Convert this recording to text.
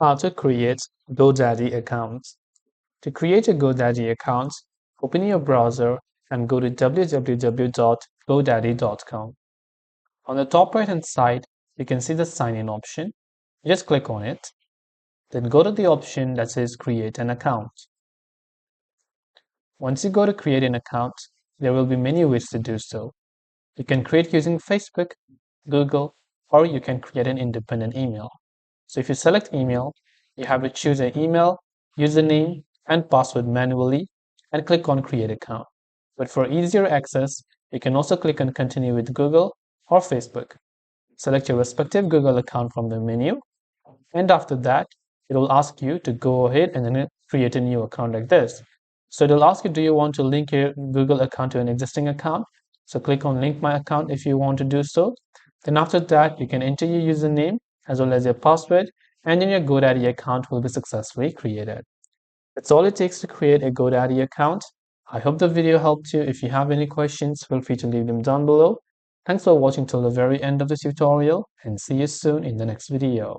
How to create GoDaddy accounts. To create a GoDaddy account, open your browser and go to www.godaddy.com. On the top right hand side, you can see the sign in option. Just click on it. Then go to the option that says create an account. Once you go to create an account, there will be many ways to do so. You can create using Facebook, Google, or you can create an independent email. So if you select email, you have to choose an email, username, and password manually and click on create account. But for easier access, you can also click on continue with Google or Facebook. Select your respective Google account from the menu, and after that, it will ask you to go ahead and then create a new account like this. So it will ask you, do you want to link your Google account to an existing account? So click on link my account if you want to do so. Then after that, you can enter your username as well as your password, and then your GoDaddy account will be successfully created. That's all it takes to create a GoDaddy account. I hope the video helped you. If you have any questions, feel free to leave them down below. Thanks for watching till the very end of this tutorial, and see you soon in the next video.